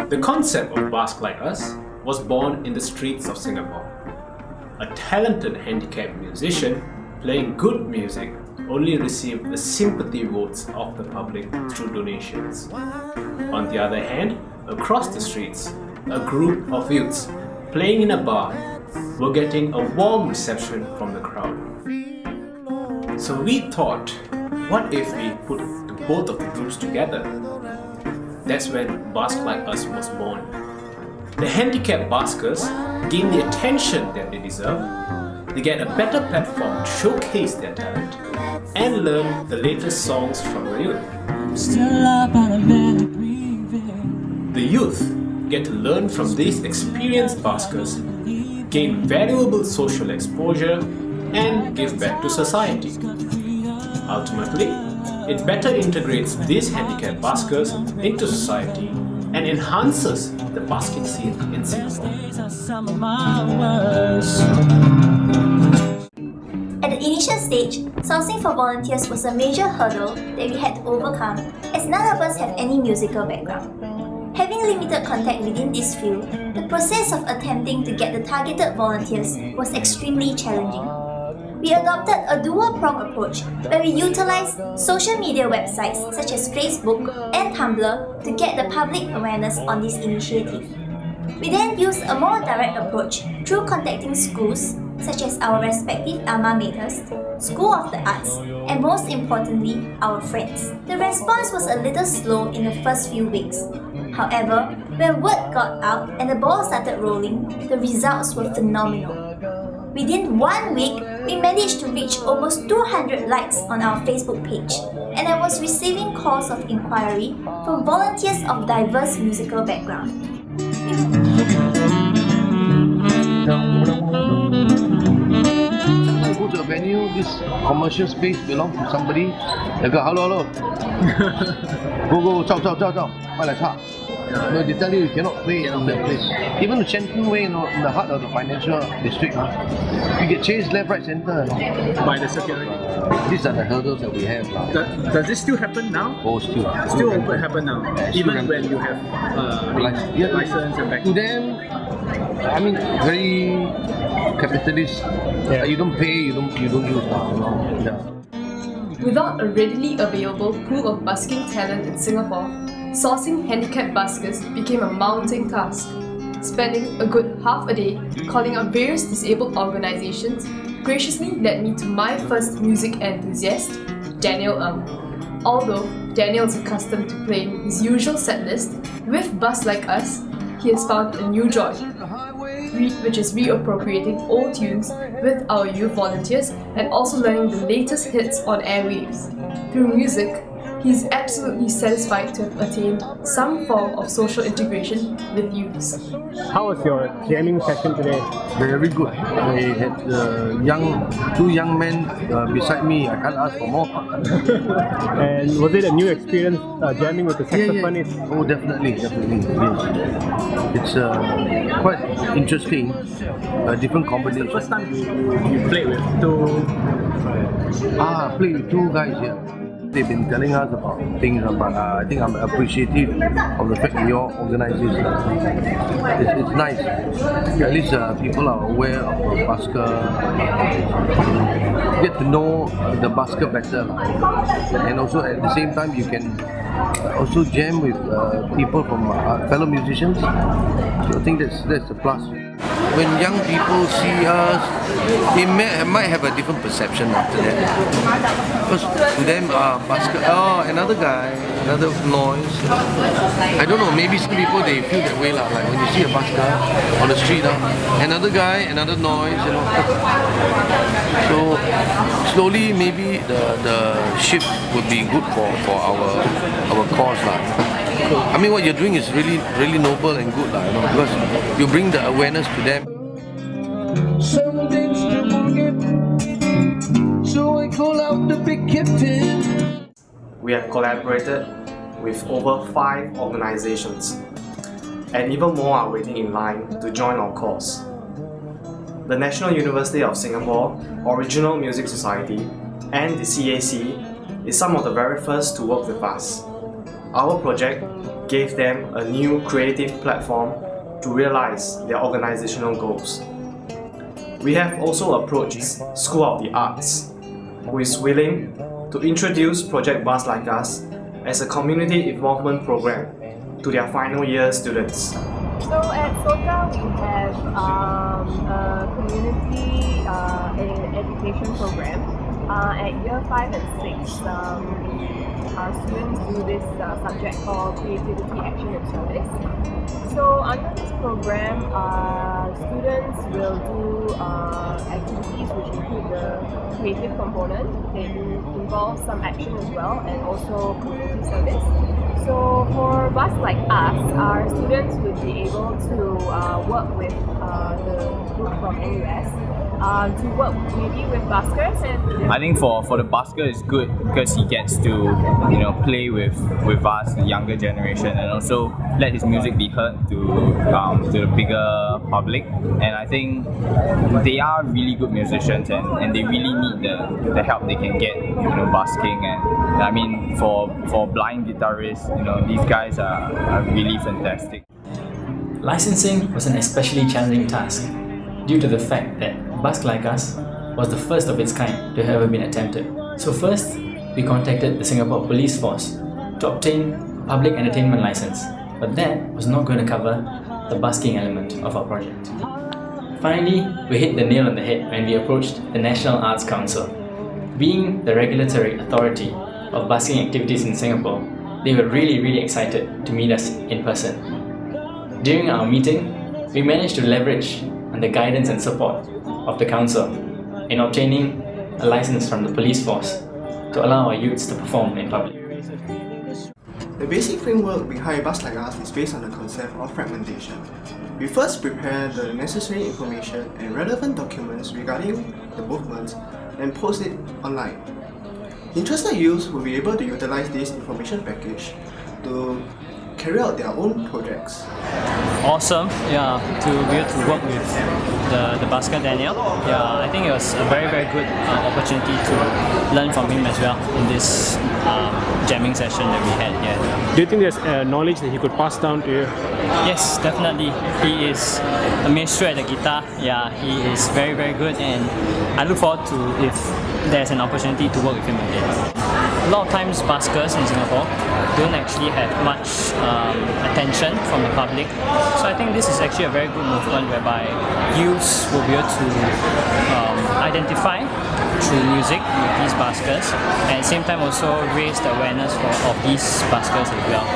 The concept of Basque Like Us was born in the streets of Singapore. A talented handicapped musician playing good music only received the sympathy votes of the public through donations. On the other hand, across the streets, a group of youths playing in a bar were getting a warm reception from the crowd. So we thought, what if we put both of the groups together? That's when Basque Like Us was born. The handicapped Baskers gain the attention that they deserve, they get a better platform to showcase their talent, and learn the latest songs from the youth. The youth get to learn from these experienced Baskers, gain valuable social exposure, and give back to society. Ultimately, it better integrates these handicapped Baskers into society and enhances the basking scene in Singapore. At the initial stage, sourcing for volunteers was a major hurdle that we had to overcome, as none of us have any musical background. Having limited contact within this field, the process of attempting to get the targeted volunteers was extremely challenging. We adopted a dual-pronged approach where we utilized social media websites such as Facebook and Tumblr to get the public awareness on this initiative. We then used a more direct approach through contacting schools such as our respective alma maters, School of the Arts, and most importantly, our friends. The response was a little slow in the first few weeks. However, when word got out and the ball started rolling, the results were phenomenal. Within 1 week, we managed to reach almost 200 likes on our Facebook page, and I was receiving calls of inquiry from volunteers of diverse musical background. Go to a venue, this commercial space belongs to somebody. They go, hello. go, ciao, 快来唱. No, they tell you you cannot play in that place. Even the Shenton Way, in the heart of the financial district, you get chased left, right, center. By the security. These are the hurdles that we have. Does this still happen now? Oh, still happen now. Even when you have license and back. To them, I mean, very capitalist. Yeah. You don't pay, you don't use now. Yeah. Without a readily available pool of busking talent in Singapore, sourcing handicapped buskers became a mounting task. Spending a good half a day calling out various disabled organizations graciously led me to my first music enthusiast, Daniel Ng. Although Daniel is accustomed to playing his usual setlist, with Basque Like Us, he has found a new joy, which is reappropriating old tunes with our youth volunteers and also learning the latest hits on airwaves. Through music, he is absolutely satisfied to have attained some form of social integration with youths. How was your jamming session today? Very good. I had two young men beside me. I can't ask for more. And was it a new experience jamming with the saxophonist? Yeah. Oh, definitely. Yes. It's quite interesting. Different combinations. First time you played with two. Played with two guys. Yeah. They've been telling us about things, but I think I'm appreciative of the fact that you're organizing. It's nice. At least people are aware of the Basker, get to know the Basker better. And also at the same time, you can also jam with people from fellow musicians. So I think that's a plus. When young people see us, they might have a different perception after that. Because to them, Basker, another guy, another noise. I don't know, maybe some people they feel that way, like when you see a Basker on the street, another guy, another noise, So slowly, maybe the shift would be good for our cause. I mean, what you're doing is really noble and good, because you bring the awareness to them. Some things to forget, so I call out the big captain. We have collaborated with over 5 organizations, and even more are waiting in line to join our cause. The National University of Singapore, Original Music Society, and the CAC is some of the very first to work with us. Our project gave them a new creative platform to realize their organizational goals. We have also approached School of the Arts, who is willing to introduce Project Bus Like Us as a community involvement program to their final year students. So at SOTA we have a community education program. At year 5 and 6, our students do this subject called Creativity, Action and Service. So under this program, students will do activities which include the creative component. They involve some action as well, and also community service. So for Bus Like Us, our students would be able to work with the group from NUS to work maybe with buskers. And I think for the busker it's good because he gets to play with us, the younger generation, and also let his music be heard to the bigger public. And I think they are really good musicians, and they really need the help they can get busking. And I mean for blind guitarists, these guys are really fantastic. Licensing was an especially challenging task due to the fact that Bus Like Us was the first of its kind to have ever been attempted. So first, we contacted the Singapore Police Force to obtain a public entertainment license, but that was not going to cover the busking element of our project. Finally, we hit the nail on the head when we approached the National Arts Council. Being the regulatory authority of busking activities in Singapore, they were really excited to meet us in person. During our meeting, we managed to leverage on the guidance and support of the council in obtaining a license from the police force to allow our youths to perform in public. The basic framework behind Bus Like Us is based on the concept of fragmentation. We first prepare the necessary information and relevant documents regarding the movement and post it online. Interested youths will be able to utilize this information package to carry out their own projects. Awesome, yeah, to be able to work with the busker Daniel. Yeah, I think it was a very good opportunity to learn from him as well in this jamming session that we had here. Do you think there's knowledge that he could pass down to you? Yes, definitely. He is a maestro at the guitar. Yeah, he is very good, and I look forward to if there's an opportunity to work with him again. A lot of times buskers in Singapore don't actually have much attention from the public. So I think this is actually a very good movement whereby youths will be able to identify through music with these buskers, and at the same time also raise the awareness of these buskers as well.